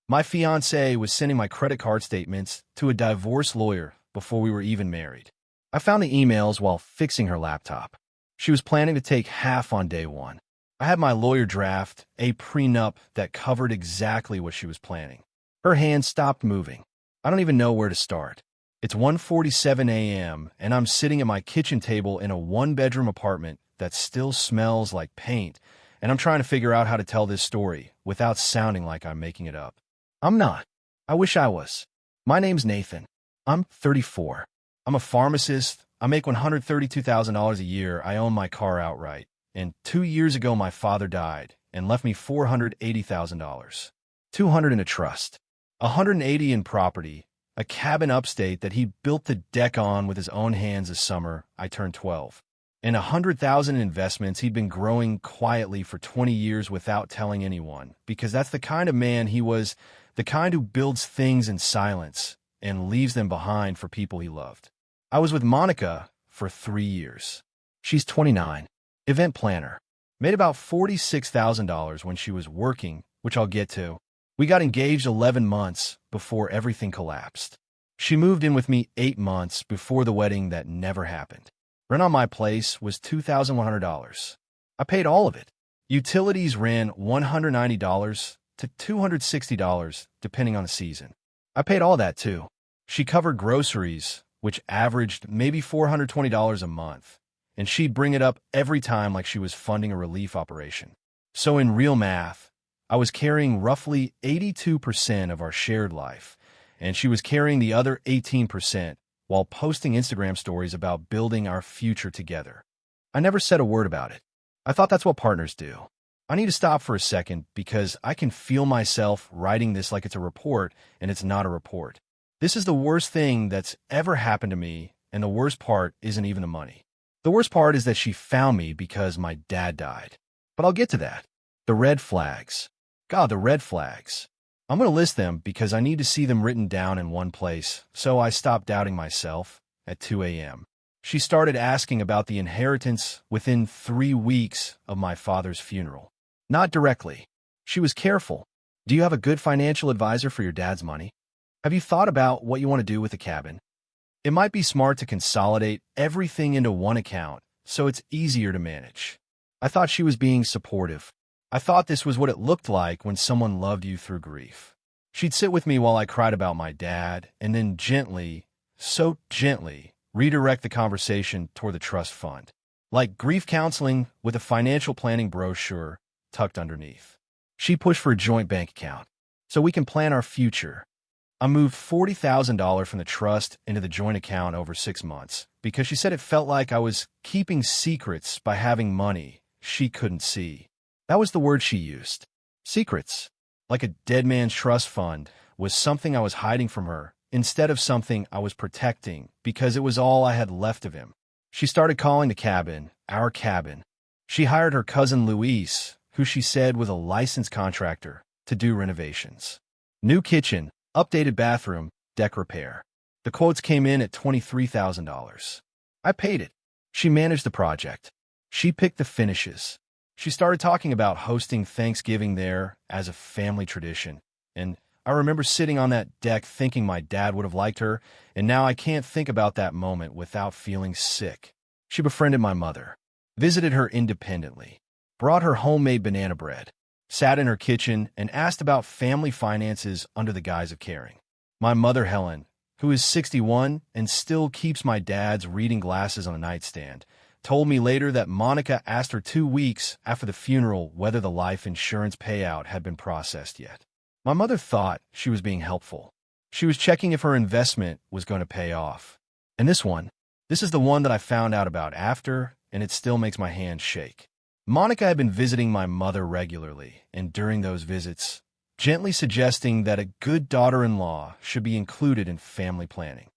My fiancée was sending my credit card statements to a divorce lawyer before we were even married. I found the emails while fixing her laptop. She was planning to take half on day one. I had my lawyer draft a prenup that covered exactly what she was planning. Her hand stopped moving. I don't even know where to start. It's 1:47 a.m., and I'm sitting at my kitchen table in a one-bedroom apartment that still smells like paint, and I'm trying to figure out how to tell this story without sounding like I'm making it up. I'm not. I wish I was. My name's Nathan. I'm 34. I'm a pharmacist. I make $132,000 a year. I own my car outright. And 2 years ago, my father died and left me $480,000. 200 in a trust, 180 in property, a cabin upstate that he built the deck on with his own hands this summer I turned 12, and 100,000 in investments he'd been growing quietly for 20 years without telling anyone, because that's the kind of man he was, the kind who builds things in silence and leaves them behind for people he loved. I was with Monica for 3 years. She's 29, event planner, made about $46,000 when she was working, which I'll get to. We got engaged 11 months before everything collapsed. She moved in with me 8 months before the wedding that never happened. Rent on my place was $2,100. I paid all of it. Utilities ran $190 to $260, depending on the season. I paid all that, too. She covered groceries, which averaged maybe $420 a month, and she'd bring it up every time like she was funding a relief operation. So in real math, I was carrying roughly 82% of our shared life, and she was carrying the other 18% while posting Instagram stories about building our future together. I never said a word about it. I thought that's what partners do. I need to stop for a second because I can feel myself writing this like it's a report, and it's not a report. This is the worst thing that's ever happened to me, and the worst part isn't even the money. The worst part is that she found me because my dad died. But I'll get to that. The red flags. God, the red flags. I'm going to list them because I need to see them written down in one place, so I stopped doubting myself at 2 a.m. She started asking about the inheritance within 3 weeks of my father's funeral. Not directly. She was careful. Do you have a good financial advisor for your dad's money? Have you thought about what you want to do with the cabin? It might be smart to consolidate everything into one account so it's easier to manage. I thought she was being supportive. I thought this was what it looked like when someone loved you through grief. She'd sit with me while I cried about my dad and then gently, so gently, redirect the conversation toward the trust fund, like grief counseling with a financial planning brochure tucked underneath. She pushed for a joint bank account so we can plan our future. I moved $40,000 from the trust into the joint account over 6 months because she said it felt like I was keeping secrets by having money she couldn't see. That was the word she used. Secrets. Like a dead man's trust fund was something I was hiding from her instead of something I was protecting because it was all I had left of him. She started calling the cabin our cabin. She hired her cousin Luis, who she said was a licensed contractor, to do renovations. New kitchen, updated bathroom, deck repair. The quotes came in at $23,000. I paid it. She managed the project. She picked the finishes. She started talking about hosting Thanksgiving there as a family tradition, and I remember sitting on that deck thinking my dad would have liked her, and now I can't think about that moment without feeling sick. She befriended my mother, visited her independently, brought her homemade banana bread, sat in her kitchen, and asked about family finances under the guise of caring. My mother, Helen, who is 61 and still keeps my dad's reading glasses on a nightstand, told me later that Monica asked her 2 weeks after the funeral whether the life insurance payout had been processed yet. My mother thought she was being helpful. She was checking if her investment was going to pay off. And this is the one that I found out about after, and it still makes my hands shake. Monica had been visiting my mother regularly, and during those visits, gently suggesting that a good daughter-in-law should be included in family planning.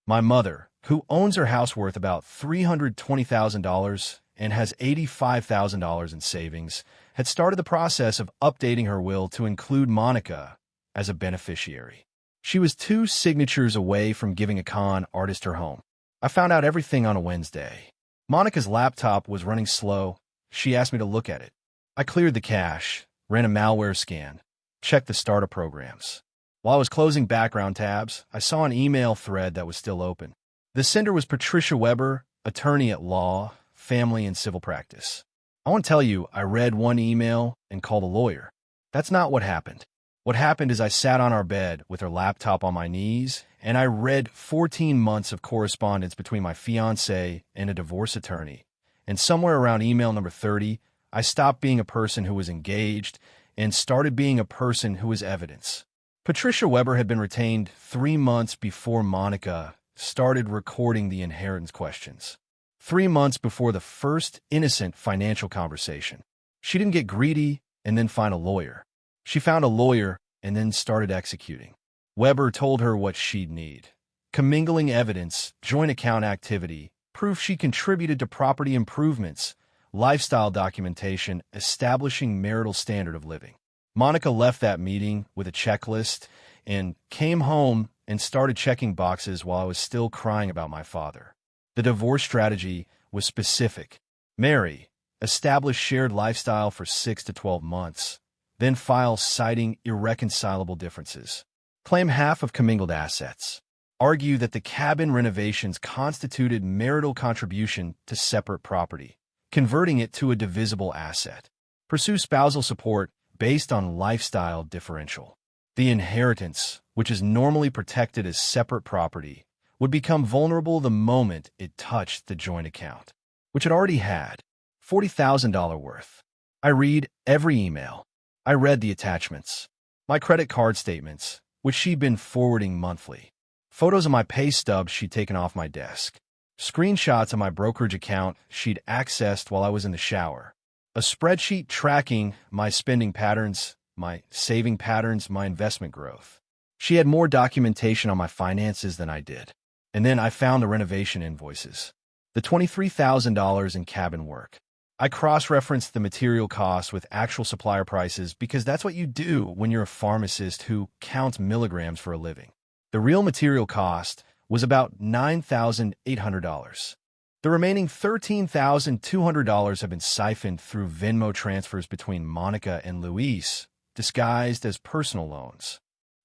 My mother, who owns her house worth about $320,000 and has $85,000 in savings, had started the process of updating her will to include Monica as a beneficiary. She was 2 signatures away from giving a con artist her home. I found out everything on a Wednesday. Monica's laptop was running slow. She asked me to look at it. I cleared the cache, ran a malware scan, checked the startup programs. While I was closing background tabs, I saw an email thread that was still open. The sender was Patricia Weber, attorney at law, family, and civil practice. I want to tell you, I read one email and called a lawyer. That's not what happened. What happened is I sat on our bed with her laptop on my knees, and I read 14 months of correspondence between my fiancé and a divorce attorney. And somewhere around email number 30, I stopped being a person who was engaged and started being a person who was evidence. Patricia Weber had been retained 3 months before Monica started recording the inheritance questions. 3 months before the first innocent financial conversation. She didn't get greedy and then find a lawyer. She found a lawyer and then started executing. Weber told her what she'd need. Commingling evidence, joint account activity, proof she contributed to property improvements, lifestyle documentation, establishing marital standard of living. Monica left that meeting with a checklist and came home and started checking boxes while I was still crying about my father. The divorce strategy was specific. Marry, establish shared lifestyle for 6 to 12 months, then file citing irreconcilable differences. Claim half of commingled assets. Argue that the cabin renovations constituted marital contribution to separate property, converting it to a divisible asset. Pursue spousal support based on lifestyle differential. The inheritance, which is normally protected as separate property, would become vulnerable the moment it touched the joint account, which it already had $40,000 worth. I read every email. I read the attachments. My credit card statements, which she'd been forwarding monthly. Photos of my pay stubs she'd taken off my desk. Screenshots of my brokerage account she'd accessed while I was in the shower. A spreadsheet tracking my spending patterns, my saving patterns, my investment growth. She had more documentation on my finances than I did. And then I found the renovation invoices. The $23,000 in cabin work. I cross-referenced the material costs with actual supplier prices because that's what you do when you're a pharmacist who counts milligrams for a living. The real material cost was about $9,800. The remaining $13,200 have been siphoned through Venmo transfers between Monica and Luis, disguised as personal loans.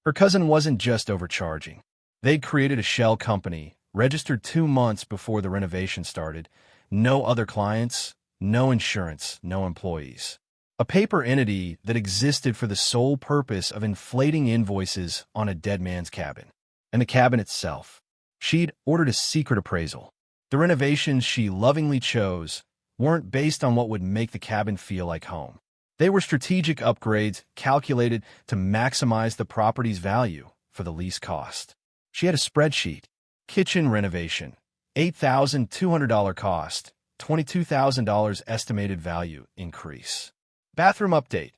Her cousin wasn't just overcharging. They'd created a shell company, registered 2 months before the renovation started, no other clients, no insurance, no employees. A paper entity that existed for the sole purpose of inflating invoices on a dead man's cabin. And the cabin itself. She'd ordered a secret appraisal. The renovations she lovingly chose weren't based on what would make the cabin feel like home. They were strategic upgrades calculated to maximize the property's value for the least cost. She had a spreadsheet. Kitchen renovation, $8,200 cost, $22,000 estimated value increase. Bathroom update,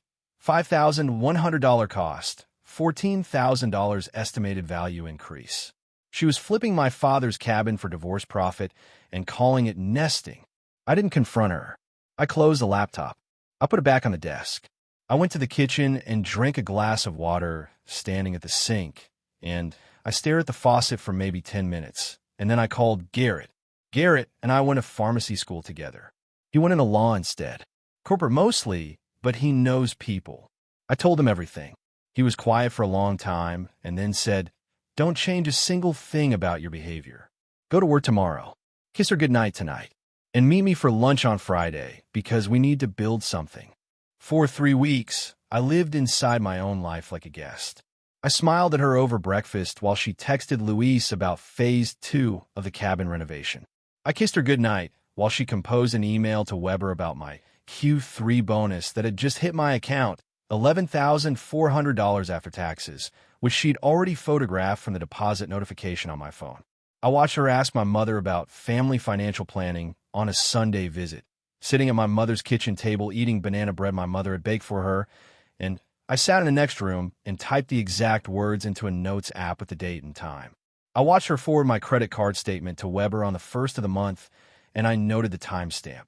$5,100 cost, $14,000 estimated value increase. She was flipping my father's cabin for divorce profit and calling it nesting. I didn't confront her. I closed the laptop. I put it back on the desk. I went to the kitchen and drank a glass of water standing at the sink, and I stared at the faucet for maybe 10 minutes, and then I called Garrett. Garrett and I went to pharmacy school together. He went into law instead. Corporate mostly, but he knows people. I told him everything. He was quiet for a long time and then said, "Don't change a single thing about your behavior. Go to work tomorrow. Kiss her goodnight tonight. And meet me for lunch on Friday because we need to build something." For 3 weeks, I lived inside my own life like a guest. I smiled at her over breakfast while she texted Luis about phase 2 of the cabin renovation. I kissed her goodnight while she composed an email to Weber about my Q3 bonus that had just hit my account, $11,400 after taxes, which she'd already photographed from the deposit notification on my phone. I watched her ask my mother about family financial planning on a Sunday visit, sitting at my mother's kitchen table eating banana bread my mother had baked for her, and I sat in the next room and typed the exact words into a notes app with the date and time. I watched her forward my credit card statement to Weber on the 1st of the month, and I noted the timestamp.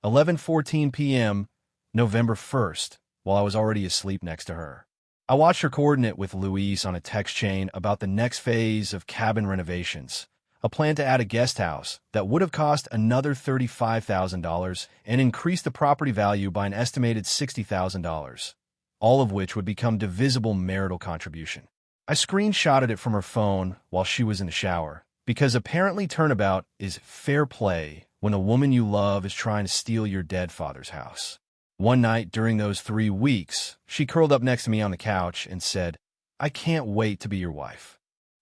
11:14 p.m., November 1st, while I was already asleep next to her. I watched her coordinate with Luis on a text chain about the next phase of cabin renovations, a plan to add a guest house that would have cost another $35,000 and increase the property value by an estimated $60,000. all of which would become divisible marital contribution. I screenshotted it from her phone while she was in the shower, because apparently turnabout is fair play when a woman you love is trying to steal your dead father's house. One night during those 3 weeks, she curled up next to me on the couch and said, "I can't wait to be your wife."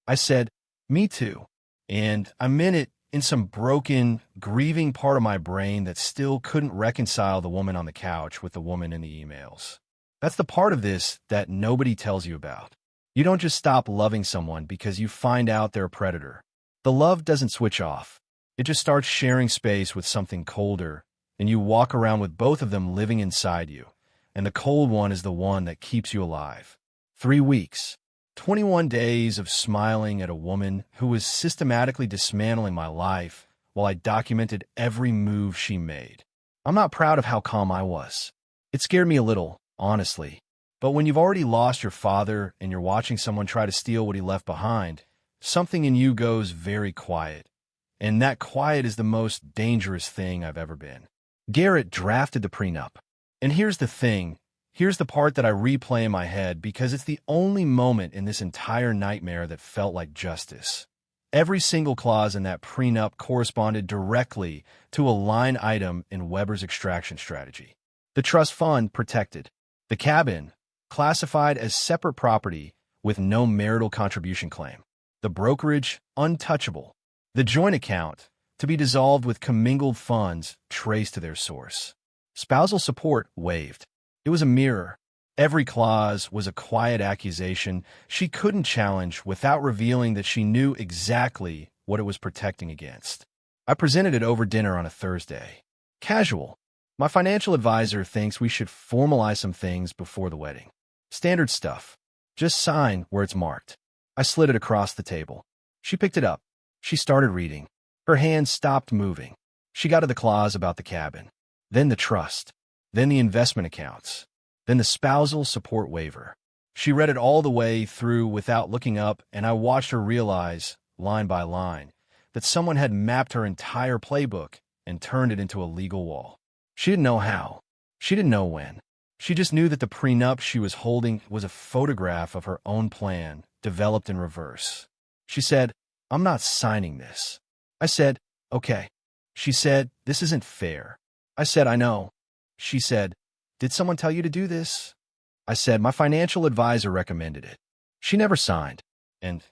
I said, "Me too." And I meant it in some broken, grieving part of my brain that still couldn't reconcile the woman on the couch with the woman in the emails. That's the part of this that nobody tells you about. You don't just stop loving someone because you find out they're a predator. The love doesn't switch off. It just starts sharing space with something colder, and you walk around with both of them living inside you, and the cold one is the one that keeps you alive. 3 weeks. 21 days of smiling at a woman who was systematically dismantling my life while I documented every move she made. I'm not proud of how calm I was. It scared me a little, honestly. But when you've already lost your father and you're watching someone try to steal what he left behind, something in you goes very quiet. And that quiet is the most dangerous thing I've ever been. Garrett drafted the prenup. And here's the thing. Here's the part that I replay in my head because it's the only moment in this entire nightmare that felt like justice. Every single clause in that prenup corresponded directly to a line item in Weber's extraction strategy. The trust fund protected. The cabin, classified as separate property with no marital contribution claim. The brokerage, untouchable. The joint account, to be dissolved with commingled funds traced to their source. Spousal support waived. It was a mirror. Every clause was a quiet accusation she couldn't challenge without revealing that she knew exactly what it was protecting against. I presented it over dinner on a Thursday. Casual. My financial advisor thinks we should formalize some things before the wedding. Standard stuff. Just sign where it's marked. I slid it across the table. She picked it up. She started reading. Her hand stopped moving. She got to the clause about the cabin. Then the trust. Then the investment accounts. Then the spousal support waiver. She read it all the way through without looking up, and I watched her realize, line by line, that someone had mapped her entire playbook and turned it into a legal wall. She didn't know how. She didn't know when. She just knew that the prenup she was holding was a photograph of her own plan, developed in reverse. She said, "I'm not signing this." I said, "Okay." She said, "This isn't fair." I said, "I know." She said, "Did someone tell you to do this?" I said, "My financial advisor recommended it." She never signed. And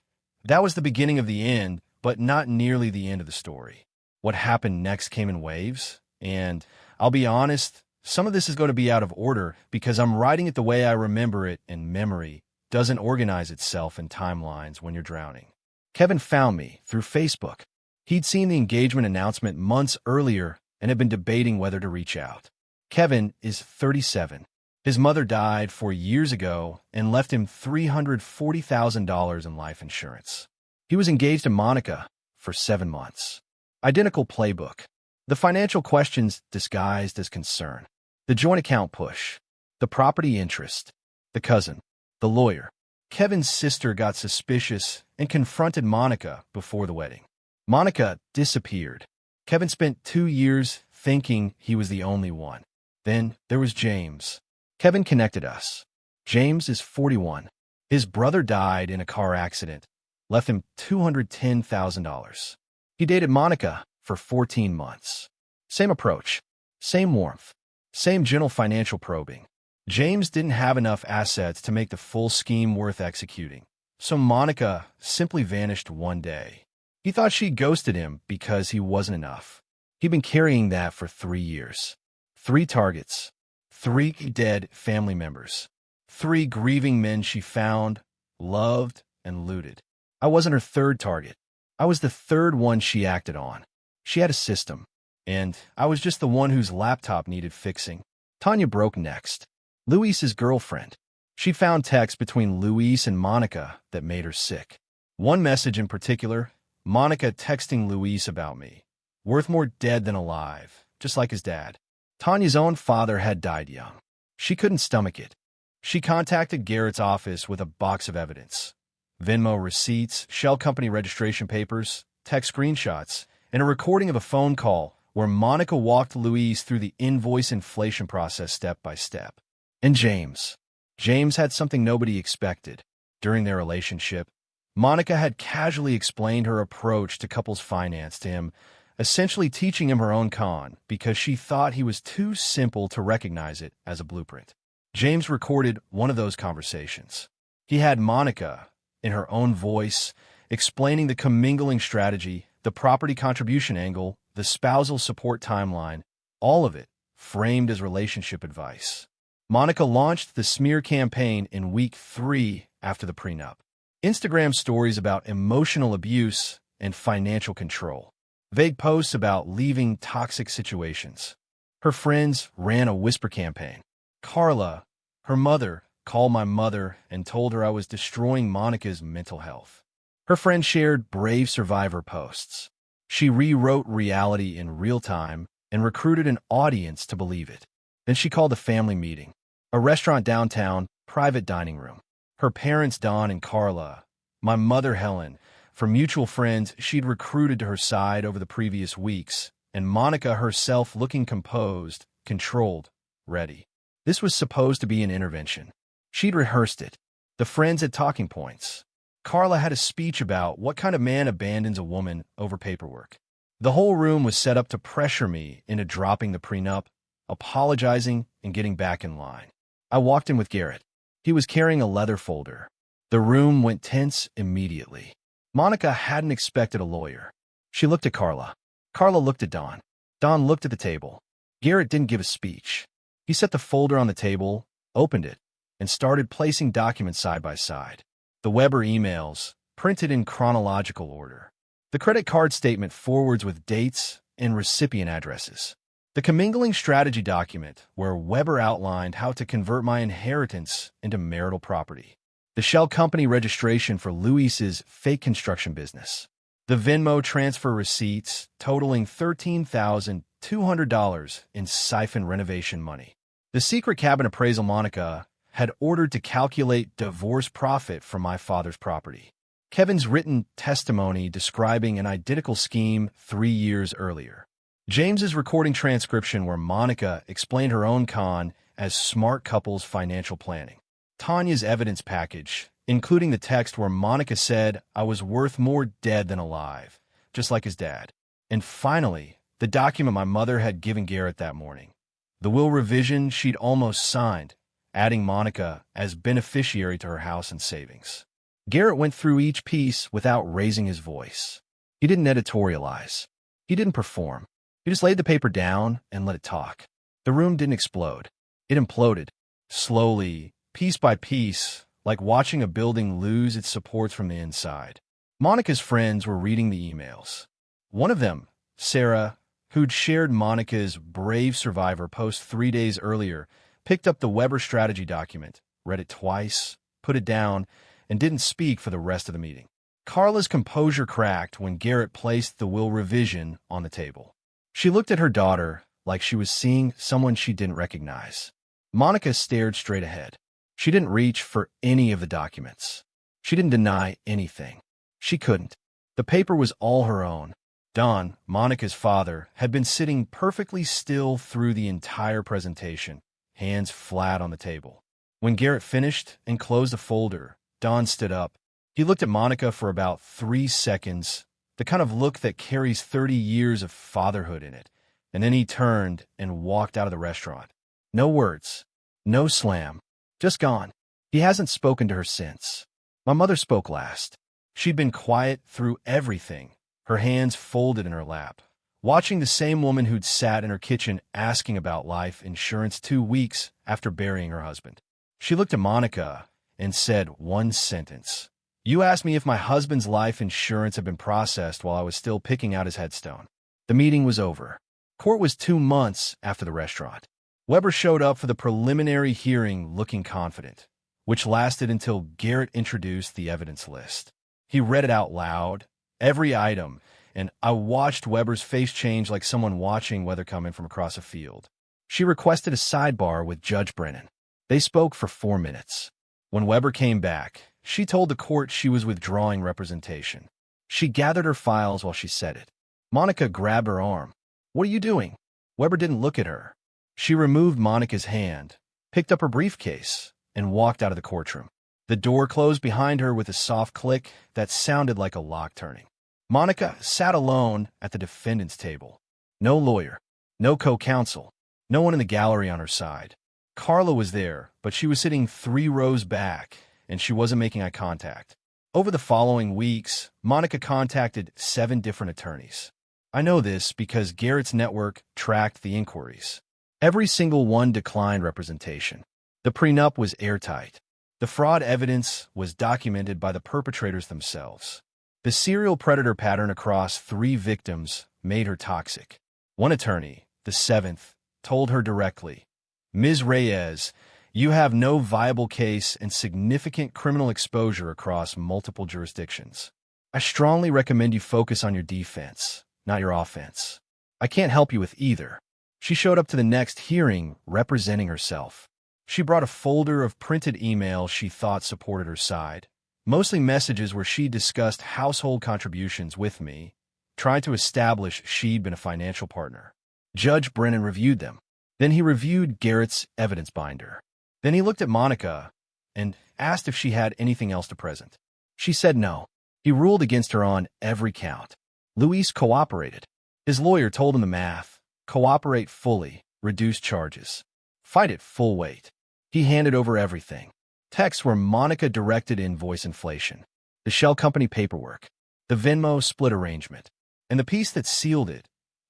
that was the beginning of the end, but not nearly the end of the story. What happened next came in waves, and I'll be honest, some of this is going to be out of order because I'm writing it the way I remember it, and memory doesn't organize itself in timelines when you're drowning. Kevin found me through Facebook. He'd seen the engagement announcement months earlier and had been debating whether to reach out. Kevin is 37. His mother died 4 years ago and left him $340,000 in life insurance. He was engaged to Monica for 7 months. Identical playbook. The financial questions disguised as concern. The joint account push. The property interest. The cousin. The lawyer. Kevin's sister got suspicious and confronted Monica before the wedding. Monica disappeared. Kevin spent 2 years thinking he was the only one. Then there was James. Kevin connected us. James is 41. His brother died in a car accident, left him $210,000. He dated Monica for 14 months. Same approach, same warmth, same gentle financial probing. James didn't have enough assets to make the full scheme worth executing, so Monica simply vanished one day. He thought she ghosted him because he wasn't enough. He'd been carrying that for 3 years. 3 targets, 3 dead family members, 3 grieving men she found, loved, and looted. I wasn't her 3rd target. I was the 3rd one she acted on. She had a system, and I was just the one whose laptop needed fixing. Tanya broke next. Luis's girlfriend. She found texts between Luis and Monica that made her sick. One message in particular, Monica texting Luis about me. Worth more dead than alive, just like his dad. Tanya's own father had died young. She couldn't stomach it. She contacted Garrett's office with a box of evidence. Venmo receipts, shell company registration papers, text screenshots, and a recording of a phone call where Monica walked Luis through the invoice inflation process step by step. And James. James had something nobody expected. During their relationship, Monica had casually explained her approach to couples finance to him, essentially teaching him her own con because she thought he was too simple to recognize it as a blueprint. James recorded one of those conversations. He had Monica, in her own voice, explaining the commingling strategy, the property contribution angle, the spousal support timeline, all of it framed as relationship advice. Monica launched the smear campaign in week 3 after the prenup. Instagram stories about emotional abuse and financial control. Vague posts about leaving toxic situations. Her friends ran a whisper campaign. Carla, her mother, called my mother and told her I was destroying Monica's mental health. Her friend shared brave survivor posts. She rewrote reality in real time and recruited an audience to believe it. Then she called a family meeting. A restaurant downtown, private dining room. Her parents, Don and Carla, my mother, Helen, from mutual friends she'd recruited to her side over the previous weeks, and Monica herself looking composed, controlled, ready. This was supposed to be an intervention. She'd rehearsed it. The friends had talking points. Carla had a speech about what kind of man abandons a woman over paperwork. The whole room was set up to pressure me into dropping the prenup, apologizing, and getting back in line. I walked in with Garrett. He was carrying a leather folder. The room went tense immediately. Monica hadn't expected a lawyer. She looked at Carla. Carla looked at Don. Don looked at the table. Garrett didn't give a speech. He set the folder on the table, opened it, and started placing documents side by side. The Weber emails, printed in chronological order. The credit card statement forwards with dates and recipient addresses. The commingling strategy document, where Weber outlined how to convert my inheritance into marital property. The shell company registration for Luis's fake construction business. The Venmo transfer receipts totaling $13,200 in siphon renovation money. The secret cabin appraisal Monica had ordered to calculate divorce profit from my father's property. Kevin's written testimony describing an identical scheme 3 years earlier. James's recording transcription where Monica explained her own con as smart couples financial planning. Tanya's evidence package, including the text where Monica said I was worth more dead than alive, just like his dad. And finally, the document my mother had given Garrett that morning. The will revision she'd almost signed, adding Monica as beneficiary to her house and savings. Garrett went through each piece without raising his voice. He didn't editorialize. He didn't perform. He just laid the paper down and let it talk. The room didn't explode. It imploded, slowly, piece by piece, like watching a building lose its supports from the inside. Monica's friends were reading the emails. One of them, Sarah, who'd shared Monica's brave survivor post 3 days earlier, picked up the Weber strategy document, read it twice, put it down, and didn't speak for the rest of the meeting. Carla's composure cracked when Garrett placed the will revision on the table. She looked at her daughter like she was seeing someone she didn't recognize. Monica stared straight ahead. She didn't reach for any of the documents. She didn't deny anything. She couldn't. The paper was all her own. Don, Monica's father, had been sitting perfectly still through the entire presentation, hands flat on the table. When Garrett finished and closed the folder, Don stood up. He looked at Monica for about 3 seconds, the kind of look that carries 30 years of fatherhood in it, and then he turned and walked out of the restaurant. No words, no slam, just gone. He hasn't spoken to her since. My mother spoke last. She'd been quiet through everything, her hands folded in her lap, watching the same woman who'd sat in her kitchen asking about life insurance 2 weeks after burying her husband. She looked at Monica and said one sentence. You asked me if my husband's life insurance had been processed while I was still picking out his headstone. The meeting was over. Court was 2 months after the restaurant. Weber showed up for the preliminary hearing looking confident, which lasted until Garrett introduced the evidence list. He read it out loud, every item, and I watched Weber's face change like someone watching weather coming from across a field. She requested a sidebar with Judge Brennan. They spoke for 4 minutes. When Weber came back, she told the court she was withdrawing representation. She gathered her files while she said it. Monica grabbed her arm. What are you doing? Weber didn't look at her. She removed Monica's hand, picked up her briefcase, and walked out of the courtroom. The door closed behind her with a soft click that sounded like a lock turning. Monica sat alone at the defendant's table. No lawyer, no co-counsel, no one in the gallery on her side. Carla was there, but she was sitting 3 rows back, and she wasn't making eye contact. Over the following weeks, Monica contacted 7 different attorneys. I know this because Garrett's network tracked the inquiries. Every single one declined representation. The prenup was airtight. The fraud evidence was documented by the perpetrators themselves. The serial predator pattern across 3 victims made her toxic. One attorney, the 7th, told her directly, "Ms. Reyes, you have no viable case and significant criminal exposure across multiple jurisdictions. I strongly recommend you focus on your defense, not your offense. I can't help you with either." She showed up to the next hearing representing herself. She brought a folder of printed emails she thought supported her side, mostly messages where she discussed household contributions with me, tried to establish she'd been a financial partner. Judge Brennan reviewed them. Then he reviewed Garrett's evidence binder. Then he looked at Monica and asked if she had anything else to present. She said no. He ruled against her on every count. Luis cooperated. His lawyer told him the math. Cooperate fully, reduce charges. Fight it full weight. He handed over everything. Texts where Monica directed invoice inflation, the shell company paperwork, the Venmo split arrangement, and the piece that sealed it,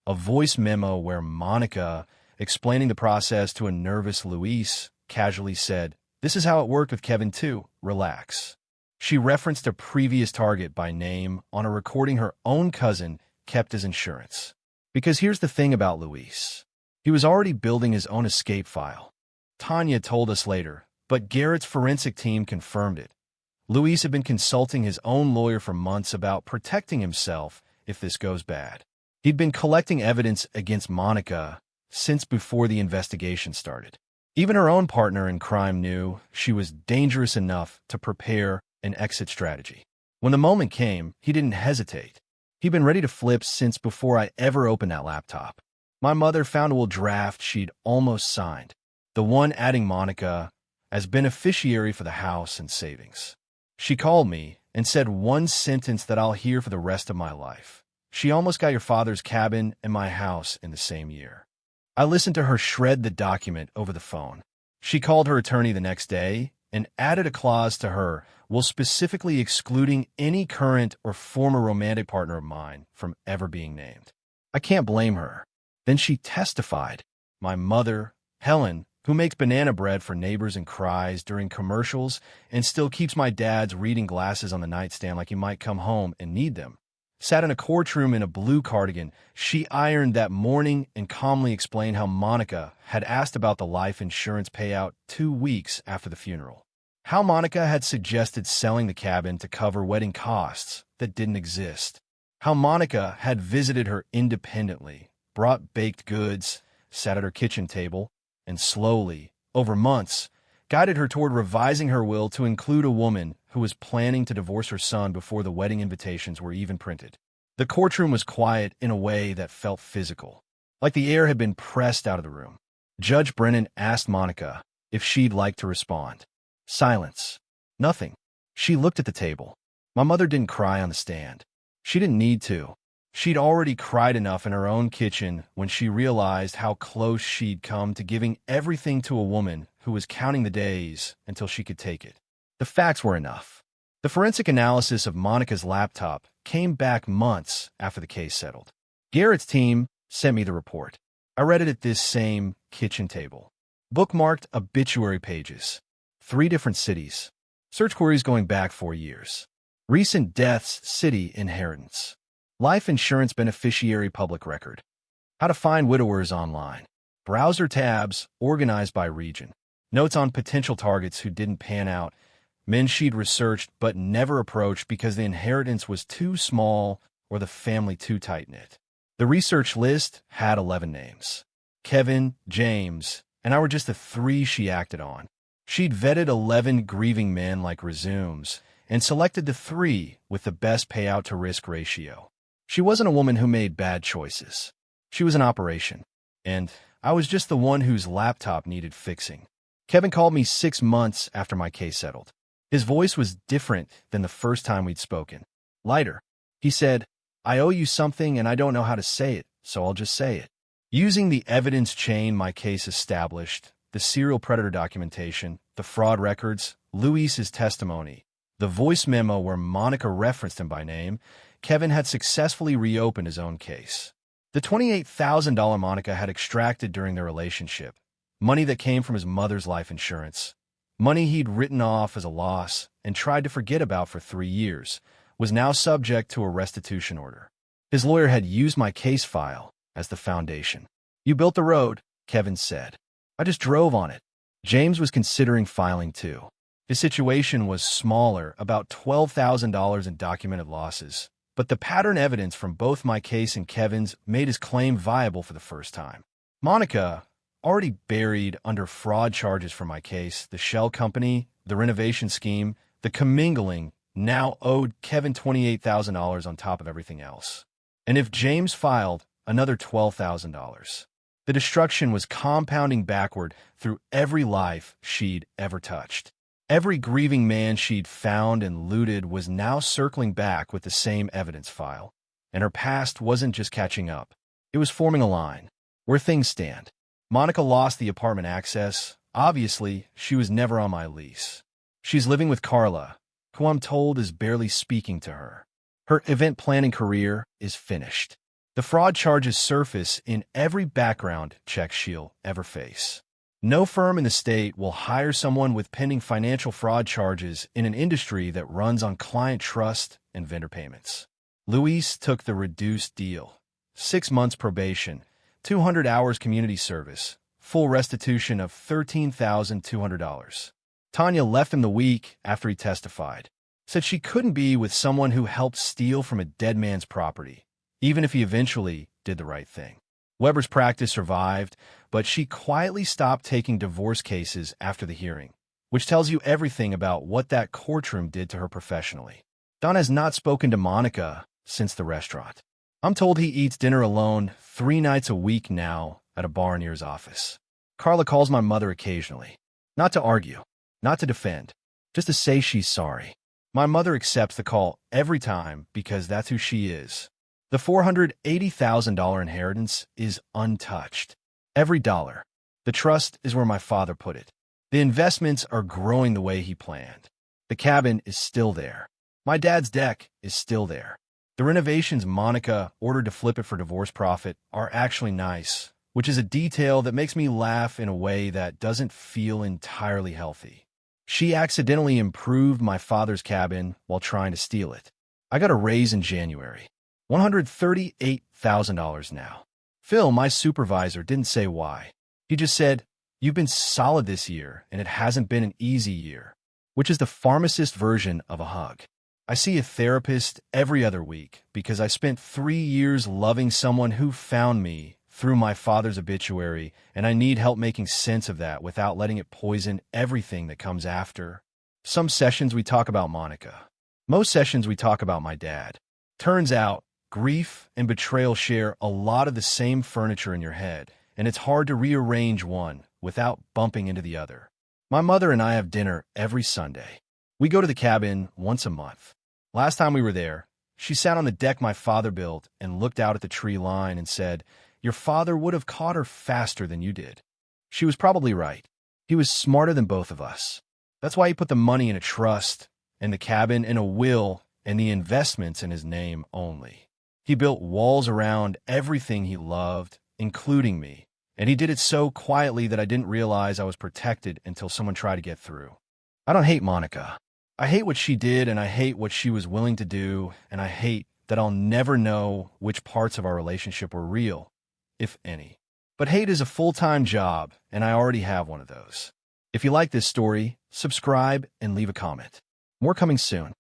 a voice memo where Monica, explaining the process to a nervous Luis, casually said, "This is how it worked with Kevin too, relax." She referenced a previous target by name on a recording her own cousin kept as insurance. Because here's the thing about Luis. He was already building his own escape file. Tanya told us later, but Garrett's forensic team confirmed it. Luis had been consulting his own lawyer for months about protecting himself if this goes bad. He'd been collecting evidence against Monica since before the investigation started. Even her own partner in crime knew she was dangerous enough to prepare an exit strategy. When the moment came, he didn't hesitate. He'd been ready to flip since before I ever opened that laptop. My mother found a will draft she'd almost signed, the one adding Monica as beneficiary for the house and savings. She called me and said one sentence that I'll hear for the rest of my life. "She almost got your father's cabin and my house in the same year." I listened to her shred the document over the phone. She called her attorney the next day and added a clause to her will specifically excluding any current or former romantic partner of mine from ever being named. I can't blame her. Then she testified. My mother, Helen, who makes banana bread for neighbors and cries during commercials and still keeps my dad's reading glasses on the nightstand like he might come home and need them, sat in a courtroom in a blue cardigan she ironed that morning and calmly explained how Monica had asked about the life insurance payout 2 weeks after the funeral. How Monica had suggested selling the cabin to cover wedding costs that didn't exist. How Monica had visited her independently, brought baked goods, sat at her kitchen table, and slowly, over months, guided her toward revising her will to include a woman who was planning to divorce her son before the wedding invitations were even printed. The courtroom was quiet in a way that felt physical, like the air had been pressed out of the room. Judge Brennan asked Monica if she'd like to respond. Silence. Nothing. She looked at the table. My mother didn't cry on the stand. She didn't need to. She'd already cried enough in her own kitchen when she realized how close she'd come to giving everything to a woman who was counting the days until she could take it. The facts were enough. The forensic analysis of Monica's laptop came back months after the case settled. Garrett's team sent me the report. I read it at this same kitchen table. Bookmarked obituary pages. 3 different cities. Search queries going back 4 years. Recent deaths, city, inheritance. Life insurance beneficiary public record. How to find widowers online. Browser tabs organized by region. Notes on potential targets who didn't pan out. Men she'd researched but never approached because the inheritance was too small or the family too tight-knit. The research list had 11 names. Kevin, James, and I were just the 3 she acted on. She'd vetted 11 grieving men like resumes and selected the 3 with the best payout to risk ratio. She wasn't a woman who made bad choices. She was an operation, and I was just the one whose laptop needed fixing. Kevin called me 6 months after my case settled. His voice was different than the first time we'd spoken. Lighter. He said, "I owe you something and I don't know how to say it, so I'll just say it." Using the evidence chain my case established, the serial predator documentation, the fraud records, Luis's testimony, the voice memo where Monica referenced him by name, Kevin had successfully reopened his own case. The $28,000 Monica had extracted during their relationship, money that came from his mother's life insurance, money he'd written off as a loss and tried to forget about for 3 years, was now subject to a restitution order. His lawyer had used my case file as the foundation. "You built the road," Kevin said. "I just drove on it." James was considering filing too. His situation was smaller, about $12,000 in documented losses, but the pattern evidence from both my case and Kevin's made his claim viable for the first time. Monica, already buried under fraud charges for my case, the shell company, the renovation scheme, the commingling, now owed Kevin $28,000 on top of everything else. And if James filed, another $12,000. The destruction was compounding backward through every life she'd ever touched. Every grieving man she'd found and looted was now circling back with the same evidence file. And her past wasn't just catching up. It was forming a line. Where things stand. Monica lost the apartment access. Obviously, she was never on my lease. She's living with Carla, who I'm told is barely speaking to her. Her event planning career is finished. The fraud charges surface in every background check she'll ever face. No firm in the state will hire someone with pending financial fraud charges in an industry that runs on client trust and vendor payments. Luis took the reduced deal. 6 months probation, 200 hours community service, full restitution of $13,200. Tanya left him the week after he testified. Said she couldn't be with someone who helped steal from a dead man's property, even if he eventually did the right thing. Weber's practice survived, but she quietly stopped taking divorce cases after the hearing, which tells you everything about what that courtroom did to her professionally. Don has not spoken to Monica since the restaurant. I'm told he eats dinner alone 3 nights a week now at a bar near his office. Carla calls my mother occasionally. Not to argue, not to defend, just to say she's sorry. My mother accepts the call every time because that's who she is. The $480,000 inheritance is untouched. Every dollar. The trust is where my father put it. The investments are growing the way he planned. The cabin is still there. My dad's deck is still there. The renovations Monica ordered to flip it for divorce profit are actually nice, which is a detail that makes me laugh in a way that doesn't feel entirely healthy. She accidentally improved my father's cabin while trying to steal it. I got a raise in January. $138,000 now. Phil, my supervisor, didn't say why. He just said, "You've been solid this year, and it hasn't been an easy year," which is the pharmacist version of a hug. I see a therapist every other week because I spent 3 years loving someone who found me through my father's obituary, and I need help making sense of that without letting it poison everything that comes after. Some sessions we talk about Monica. Most sessions we talk about my dad. Turns out, grief and betrayal share a lot of the same furniture in your head, and it's hard to rearrange one without bumping into the other. My mother and I have dinner every Sunday. We go to the cabin once a month. Last time we were there, she sat on the deck my father built and looked out at the tree line and said, "Your father would have caught her faster than you did." She was probably right. He was smarter than both of us. That's why he put the money in a trust, and the cabin in a will, and the investments in his name only. He built walls around everything he loved, including me, and he did it so quietly that I didn't realize I was protected until someone tried to get through. I don't hate Monica. I hate what she did, and I hate what she was willing to do, and I hate that I'll never know which parts of our relationship were real, if any. But hate is a full-time job, and I already have one of those. If you like this story, subscribe and leave a comment. More coming soon.